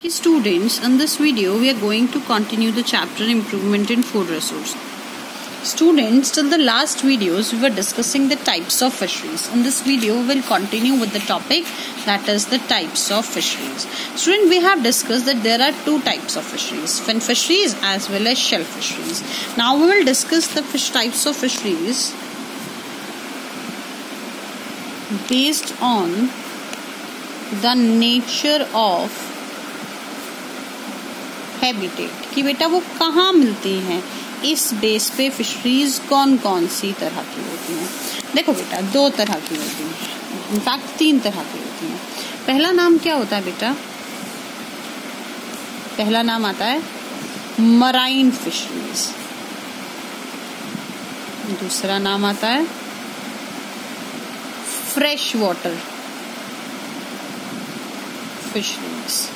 Students, in this video we are going to continue the chapter improvement in food resource. Students, till the last videos we were discussing the types of fisheries. In this video we will continue with the topic, that is the types of fisheries. Student, we have discussed that there are two types of fisheries, fin fisheries as well as shell fisheries. Now we will discuss the types of fisheries based on the nature of habitat कि बेटा वो कहाँ मिलती हैं, इस base पे fisheries कौन कौन सी तरह की होती हैं. देखो बेटा, दो तरह की होती हैं, इनफैक्ट तीन तरह की होती हैं. पहला नाम क्या होता है बेटा? पहला नाम आता है मराइन फिशरीज. दूसरा नाम आता है फ्रेश वाटर फिशरीज.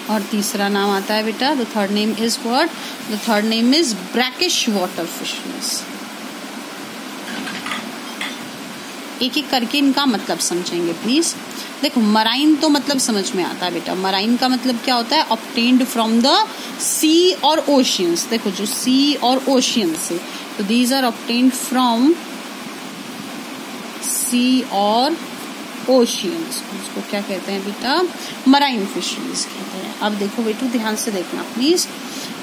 और तीसरा नाम आता है बेटा, the third name is what? The third name is brackish water fisheries. एक एक करके इनका मतलब समझेंगे प्लीज. देखो, मराइन तो मतलब समझ में आता है बेटा. मराइन का मतलब क्या होता है? ऑब्टेन्ड फ्रॉम द सी और ओशियंस. देखो, जो सी और ओशियन से, तो दीज आर ऑब्टेन्ड फ्रॉम सी और ओशियंस. उसको क्या कहते हैं बेटा? मराइन फिशरीज कहते हैं. अब देखो बेटू, ध्यान से देखना प्लीज.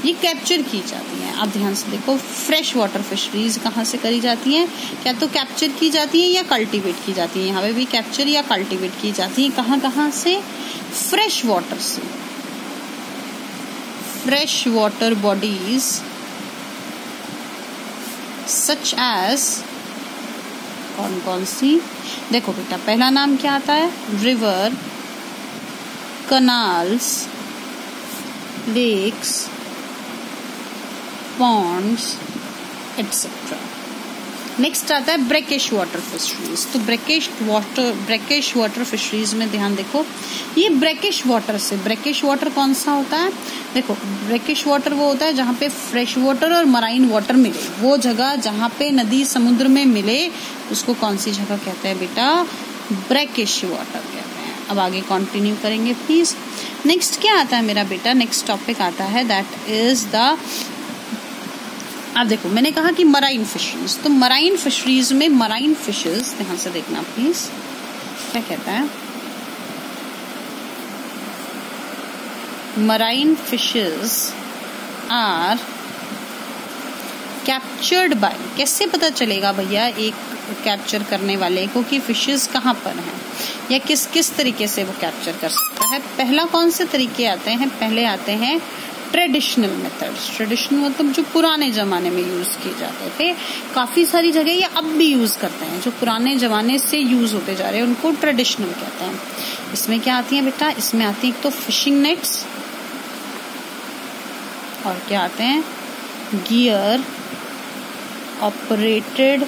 ये कैप्चर की जाती हैं. अब ध्यान से देखो, फ्रेश वाटर फिशरीज कहाँ से करी जाती हैं? क्या तो कैप्चर की जाती है या कल्टीवेट की जाती है? यहाँ पे भी कैप्चर या कल्टीवेट की जाती है. कहाँ कहाँ से? फ्रेश वाटर से. Fresh water bodies such as, कौन कौन सी? देखो बेटा, पहला नाम क्या आता है? River, canals, lakes, ponds etcetera. Next आता है ब्रैकिश वाटर फिशरीज. तो ब्रैकिश वाटर फिशरीज में ध्यान देखो, ये ब्रैकिश वाटर से, ब्रैकिश वाटर कौन सा होता है? देखो, ब्रैकिश वाटर वो होता है जहाँ पे फ्रेश वाटर और मराइन वाटर मिले. वो जगह जहाँ पे नदी समुद्र में मिले, उसको कौन सी जगह कहते हैं बेटा? ब्रैकिश वाटर कहते हैं. अब आगे कंटिन्यू करेंगे प्लीज. नेक्स्ट क्या आता है मेरा बेटा? नेक्स्ट टॉपिक आता है, दैट इज द, अब देखो, मैंने कहा कि मराइन फिशरीज. तो मराइन फिशरीज में मराइन फिशेस, ध्यान से देखना प्लीज, क्या कहता है? Marine fishes are captured by. कैसे पता चलेगा भैया एक कैप्चर करने वाले को कि फिशेस कहाँ पर हैं, या किस किस तरीके से वो कैप्चर कर सकता है? पहला कौन से तरीके आते हैं? पहले आते हैं ट्रेडिशनल मेथड्स. ट्रेडिशनल मतलब जो पुराने जमाने में यूज किए जाते थे. काफी सारी जगह ये अब भी यूज करते हैं. जो पुराने जमाने से यूज होते जा रहे हैं उनको ट्रेडिशनल कहते हैं. इसमें क्या आती है बेटा? इसमें आती है एक तो फिशिंग नेट्स, और क्या आते हैं? Gear operated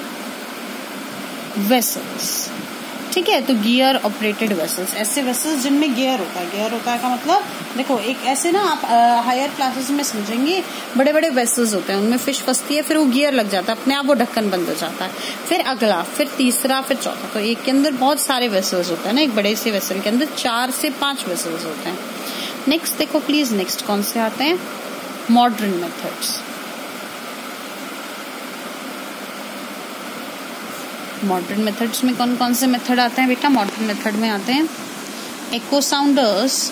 vessels. ठीक है, तो गियर ऑपरेटेड वेसल्स, ऐसे वेसल्स जिनमें गियर होता है. गियर होता है का मतलब, देखो, एक ऐसे ना आप हायर क्लासेस में समझेंगे, बड़े बड़े वेसल्स होते हैं, उनमें फिश फंसती है, फिर वो गियर लग जाता है, अपने आप वो ढक्कन बंद हो जाता है. फिर अगला, फिर तीसरा, फिर चौथा. तो एक के अंदर बहुत सारे वेसल्स होते हैं ना. एक बड़े से वेसल के अंदर 4 से 5 वेसल्स होते हैं. नेक्स्ट देखो प्लीज, नेक्स्ट कौन से आते हैं? Modern methods. मॉडर्न मेथड्स में कौन कौन से मेथड आते हैं बेटा? मॉडर्न मेथड में आते हैं इको साउंडर्स,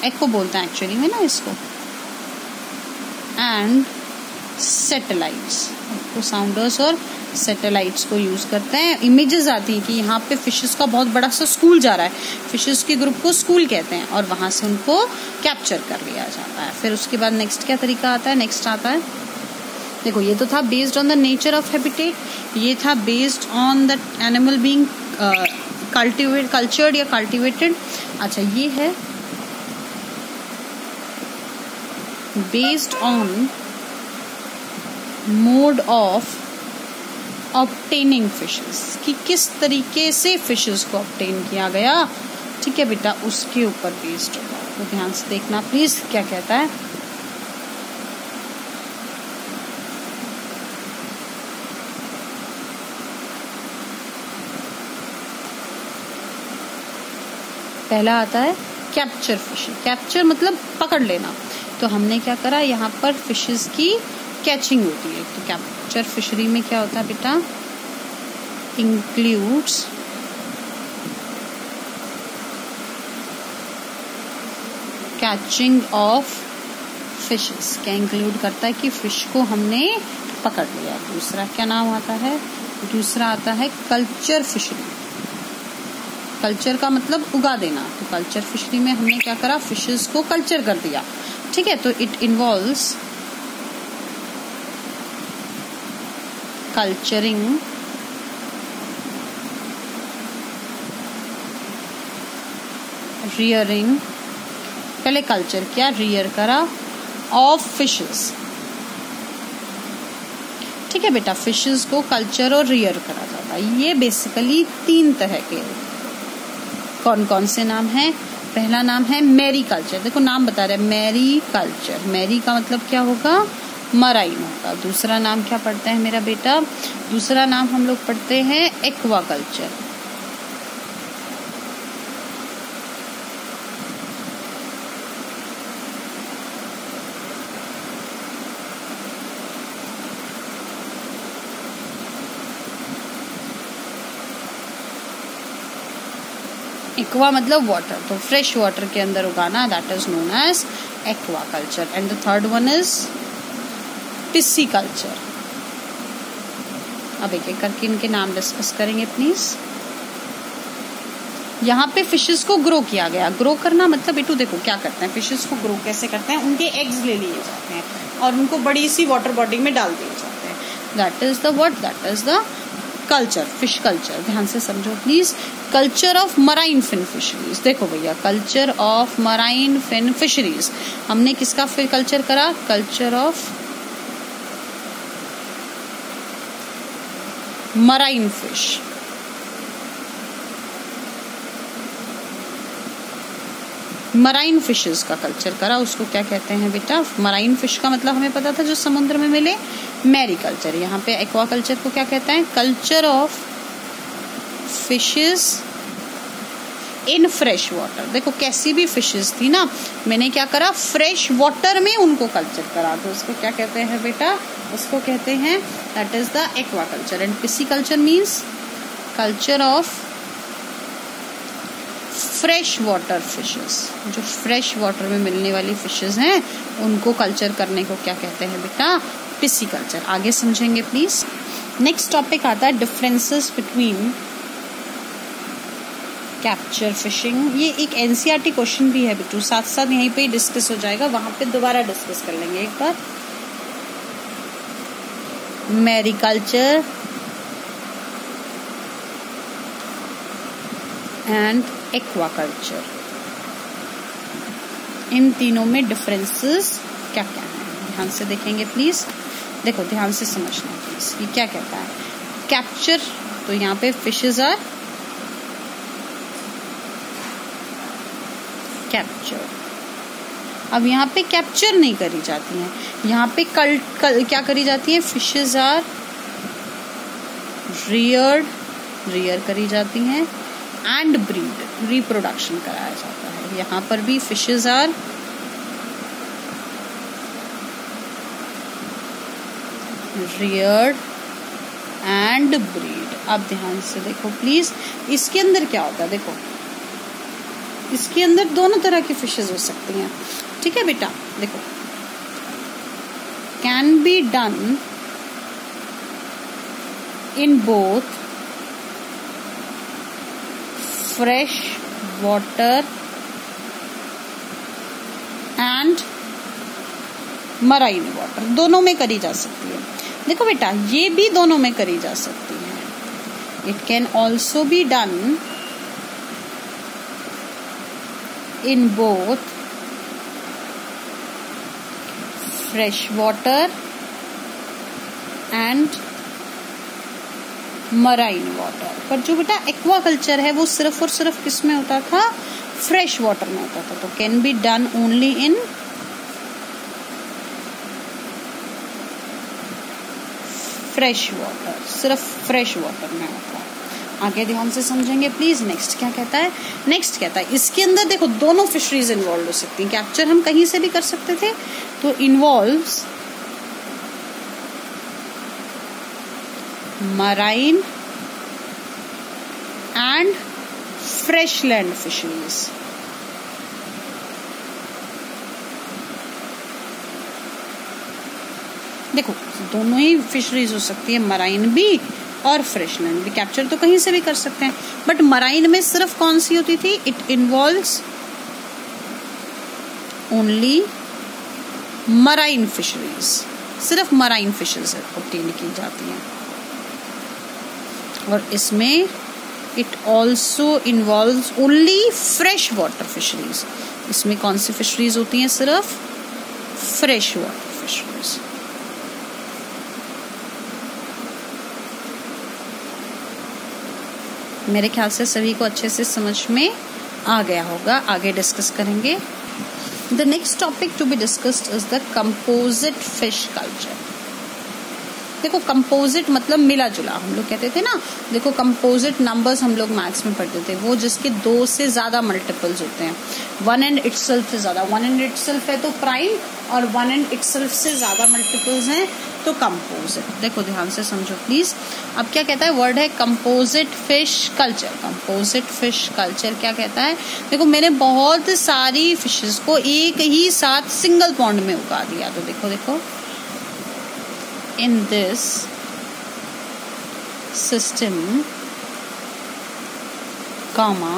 एको बोलते हैं एक्चुअली में ना इसको, एंड सैटेलाइट्स. इको साउंडर्स और सैटेलाइट्स को यूज करते हैं. इमेजेस आती हैं कि यहाँ पे फिशेस का बहुत बड़ा सा स्कूल जा रहा है, फिशेस के ग्रुप को स्कूल कहते हैं, और वहां से उनको कैप्चर कर लिया जाता है. फिर उसके बाद नेक्स्ट क्या तरीका आता है? नेक्स्ट आता है, देखो, ये तो था based on the nature of habitat, ये था based on the animal being cultured या कल्टिवेटेड. अच्छा, ये है based on mode of obtaining fishes, कि किस तरीके से फिशेस को ऑब्टेन किया गया. ठीक है बेटा, उसके ऊपर बेस्ड होगा. तो ध्यान से देखना प्लीज, क्या कहता है? पहला आता है कैप्चर फिश। कैप्चर मतलब पकड़ लेना, तो हमने क्या करा, यहाँ पर फिशेस की कैचिंग होती है। तो कैप्चर फिशरी में क्या होता है बेटा, इंक्लूड्स कैचिंग ऑफ फिशेस। क्या इंक्लूड करता है कि फिश को हमने पकड़ लिया। दूसरा क्या नाम आता है, दूसरा आता है कल्चर फिशरी। कल्चर का मतलब उगा देना, तो कल्चर फिशरी में हमने क्या करा, फिशेस को कल्चर कर दिया। ठीक है, तो इट इन्वॉल्व्स कल्चरिंग रियरिंग, पहले कल्चर किया, रियर करा, ऑफ फिशेस। ठीक है बेटा, फिशेस को कल्चर और रियर करा जाता है। ये बेसिकली 3 तरह के कौन कौन से नाम है। पहला नाम है मैरी कल्चर, देखो नाम बता रहे हैं मैरी कल्चर। मैरी का मतलब क्या होगा, मराइन होगा। दूसरा नाम क्या पढ़ते हैं मेरा बेटा, दूसरा नाम हम लोग पढ़ते हैं एक्वा कल्चर। एक्वा मतलब वाटर, तो फ्रेश वाटर के अंदर उगाना, that is known as aquaculture. And the third one is pisciculture. अब एक एक करके इनके नाम डिस्कस करेंगे प्लीज। यहाँ पे फिशेस को ग्रो किया गया। ग्रो करना मतलब बेटू देखो क्या करते हैं, फिशेस को ग्रो कैसे करते हैं, उनके एग्स ले लिए जाते हैं और उनको बड़ी सी वाटर बॉडी में डाल दिए जाते हैं। That is the what, that is the culture, fish culture. ध्यान से समझो please. Culture of marine fin fisheries, देखो भैया culture of marine fin fisheries, हमने किसका फिर कल्चर करा, culture of marine fish. Marine fishes का कल्चर करा, उसको क्या कहते हैं बेटा, मराइन फिश का मतलब हमें पता था जो समुद्र में मिले, मैरी कल्चर। यहाँ पे एक्वा कल्चर को क्या कहते हैं, culture of fishes in fresh water. देखो कैसी भी फिशेस थी ना, मैंने क्या करा, फ्रेश वाटर में उनको कल्चर करा, तो उसको क्या कहते हैं बेटा, उसको कहते हैं that is the aquaculture. And pisciculture means culture of fresh water fishes. जो फ्रेश वाटर में मिलने वाली फिशेस हैं उनको कल्चर करने को क्या कहते हैं बेटा, पिसी कल्चर। आगे समझेंगे प्लीज। नेक्स्ट टॉपिक आता है डिफरेंसेस बिटवीन कैप्चर फिशिंग। ये एक एनसीईआरटी क्वेश्चन भी है बेटू, साथ साथ यहीं पे ही डिस्कस हो जाएगा, वहां पे दोबारा डिस्कस कर लेंगे एक बार। मैरीकल्चर एंड एक्वाकल्चर, इन तीनों में डिफरेंसेस क्या क्या है, ध्यान से देखेंगे प्लीज। देखो ध्यान से समझना प्लीज, ये क्या कहता है, कैप्चर, तो यहाँ पे फिशेस आर कैप्चर। अब यहाँ पे कैप्चर नहीं करी जाती हैं, यहाँ पे क्या करी जाती है, फिशेस आर रियर्ड, रियर करी जाती हैं, एंड ब्रीड, रिप्रोडक्शन कराया जाता है। यहाँ पर भी fishes are reared and breed. अब ध्यान से देखो प्लीज, इसके अंदर क्या होता है, देखो इसके अंदर दोनों तरह की फिशेस हो सकती हैं, ठीक है बेटा। देखो can be done in both fresh water and marine water, दोनों में करी जा सकती है। देखो बेटा ये भी दोनों में करी जा सकती है। It can also be done in both fresh water and marine water। पर जो बेटा एक्वाकल्चर है वो सिर्फ और सिर्फ किस में होता था, फ्रेश वाटर में होता था। तो can be done only in fresh water, सिर्फ फ्रेश वाटर में होता है। आगे ध्यान से समझेंगे प्लीज। नेक्स्ट क्या कहता है, नेक्स्ट कहता है इसके अंदर देखो दोनों फिशरीज इन्वॉल्व हो सकती हैं। कैप्चर हम कहीं से भी कर सकते थे, तो involves marine and fresh land fisheries. देखो दोनों ही फिशरीज हो सकती है, मराइन भी और फ्रेश लैंड भी। कैप्चर तो कहीं से भी कर सकते हैं, बट मराइन में सिर्फ कौन सी होती थी, it involves only marine fisheries, सिर्फ मराइन फिशेस ऑब्टेन की जाती हैं। और इसमें it also involves only fresh water fisheries. इसमें कौन सी फिशरीज होती हैं, सिर्फ फ्रेश वाटर फिशरीज। मेरे ख्याल से सभी को अच्छे से समझ में आ गया होगा। आगे डिस्कस करेंगे। The next topic to be discussed is the composite fish culture. देखो कंपोजिट मतलब मिला जुला, हम लोग कहते थे ना, देखो कंपोजिट नंबर्स हम लोग मैथ्स में पढ़ते थे, वो जिसके 2 से ज्यादा मल्टीपल्स होते हैं। 1 एंड इटसेल्फ से ज्यादा, 1 एंड इटसेल्फ है तो प्राइम, और 1 एंड इटसेल्फ से ज्यादा मल्टीपल्स हैं तो कंपोजिट। देखो ध्यान से समझो प्लीज। अब क्या कहता है, वर्ड है composite fish culture. Composite fish culture क्या कहता है, देखो मैंने बहुत सारी फिशेस को एक ही साथ सिंगल पॉन्ड में उगा दिया, तो देखो देखो in this system, comma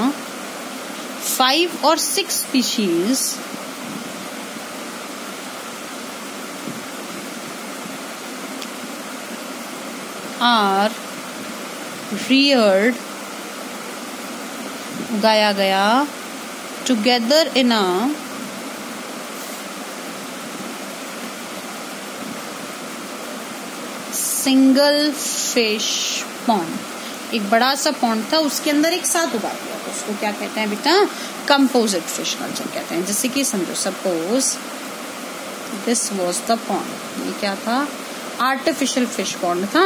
5 or 6 species are reared, उगाया गया together in a single fish pond. एक बड़ा सा पॉन्ड था, उसके अंदर एक साथ उगा दिया, तो उसको क्या कहते हैं बेटा, कंपोजिट फिश कल्चर कहते हैं। जैसे कि समझो, suppose this was the pond, ये क्या था, आर्टिफिशियल फिश पॉन्ड था,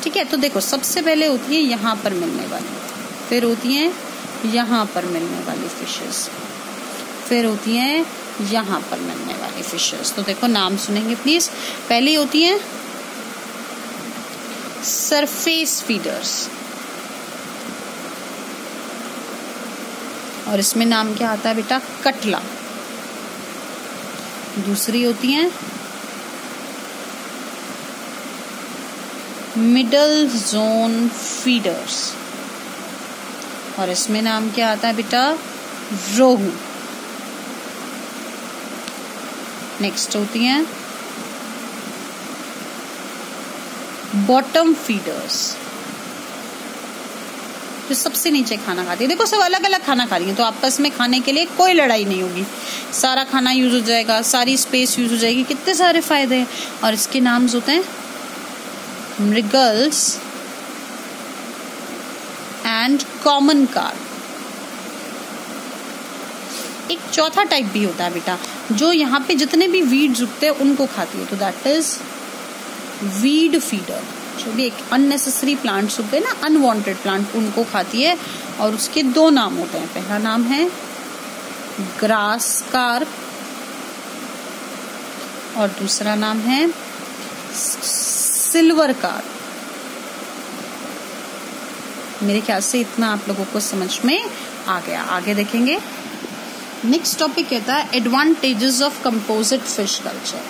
ठीक है। तो देखो सबसे पहले होती है यहाँ पर मिलने वाली, फिर होती है यहाँ पर मिलने वाली फिशेस, फिर होती है यहाँ पर मिलने वाली फिशेस। तो देखो नाम सुनेंगे प्लीज। पहली होती है सरफेस फीडर्स, और इसमें नाम क्या आता है बेटा, कटला। दूसरी होती है मिडल जोन फीडर्स, और इसमें नाम क्या आता है बेटा, रोहू। नेक्स्ट होती है बॉटम फीडर्स, जो सबसे नीचे खाना खाती है। देखो सब अलग अलग खाना खा रही है, तो आपस में खाने के लिए कोई लड़ाई नहीं होगी, सारा खाना यूज हो जाएगा, सारी स्पेस यूज हो जाएगी, कितने सारे फायदे हैं। और इसके नाम होते हैं मृगल्स एंड कॉमन कार्प। एक चौथा टाइप भी होता है बेटा, जो यहाँ पे जितने भी वीड्स उगते हैं उनको खाती है, तो दैट इज वीड फीडर। जो भी एक अननेसेसरी प्लांट्स होते हैं ना, अनवांटेड प्लांट, उनको खाती है। और उसके 2 नाम होते हैं, पहला नाम है ग्रास कार्प और दूसरा नाम है सिल्वर कार्प। मेरे ख्याल से इतना आप लोगों को समझ में आ गया। आगे देखेंगे। नेक्स्ट टॉपिक कहता है advantages of composite fish culture.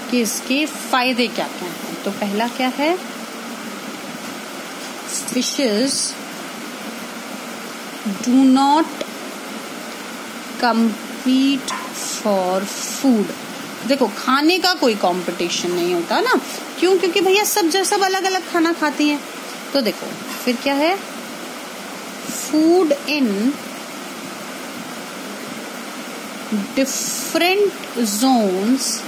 कि इसके फायदे क्या क्या हैं। तो पहला क्या है, fishes do not compete for food. देखो खाने का कोई कंपटीशन नहीं होता ना, क्यों, क्योंकि भैया सब अलग अलग खाना खाती हैं। तो देखो फिर क्या है, food in different zones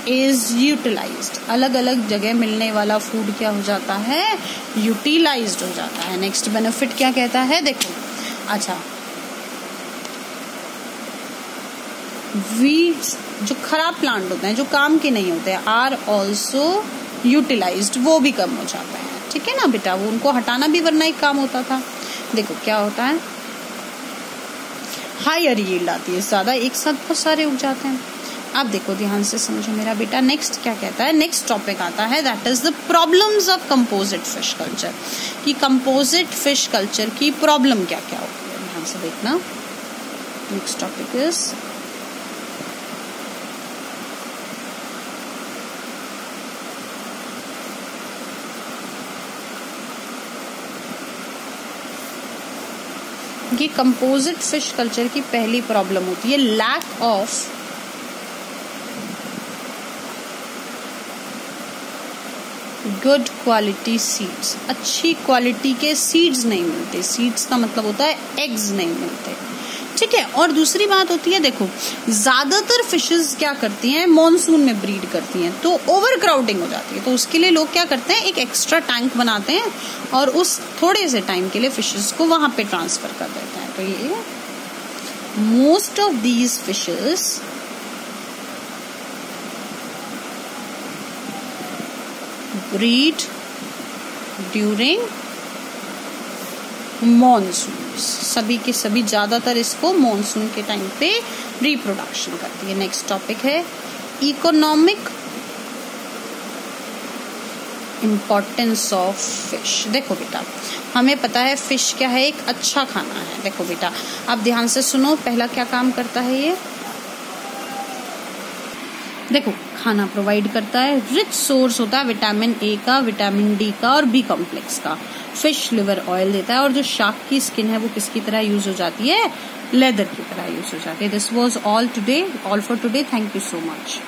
is utilized. अलग अलग जगह मिलने वाला फूड क्या हो जाता है, यूटिलाइज्ड हो जाता है। नेक्स्ट बेनिफिट क्या कहता है, देखो अच्छा, वीड्स जो खराब प्लांट होते हैं, जो काम के नहीं होते, आर ऑल्सो यूटिलाइज्ड, वो भी कम हो जाते हैं। ठीक है ना बेटा, वो उनको हटाना भी वरना एक काम होता था। देखो क्या होता है, हायर यील्ड आती है, ज्यादा एक साथ बहुत सारे उग जाते हैं। अब देखो ध्यान से समझो मेरा बेटा, नेक्स्ट क्या कहता है, नेक्स्ट टॉपिक आता है that is the problems of composite fish culture, कि कंपोजिट फिश कल्चर की प्रॉब्लम क्या क्या होती है। ध्यान से देखना, नेक्स्ट टॉपिक इज ये कंपोजिट फिश कल्चर की पहली प्रॉब्लम होती है lack of good quality seeds, अच्छी क्वालिटी के सीड्स नहीं मिलते। सीड्स का मतलब होता है एग्स नहीं मिलते। ठीक है, और दूसरी बात होती है, देखो ज्यादातर फिशेस क्या करती हैं, मॉनसून में ब्रीड करती हैं, तो ओवर क्राउडिंग हो जाती है। तो उसके लिए लोग क्या करते हैं, एक एक्स्ट्रा टैंक बनाते हैं और उस थोड़े से टाइम के लिए फिशेस को वहां पे ट्रांसफर कर देते हैं। तो ये most of these fishes breed during monsoon, सभी के सभी ज्यादातर इसको मॉनसून के टाइम पे रिप्रोडक्शन करती है। नेक्स्ट टॉपिक है इकोनॉमिक इम्पोर्टेंस ऑफ फिश। देखो बेटा, हमें पता है फिश क्या है, एक अच्छा खाना है। देखो बेटा, अब ध्यान से सुनो, पहला क्या काम करता है ये, देखो खाना प्रोवाइड करता है, रिच सोर्स होता है विटामिन ए का, विटामिन डी का और बी कॉम्प्लेक्स का। फिश लिवर ऑयल देता है, और जो शार्क की स्किन है वो किसकी तरह यूज हो जाती है, लेदर की तरह यूज हो जाती है। This was all for today. Thank you so much.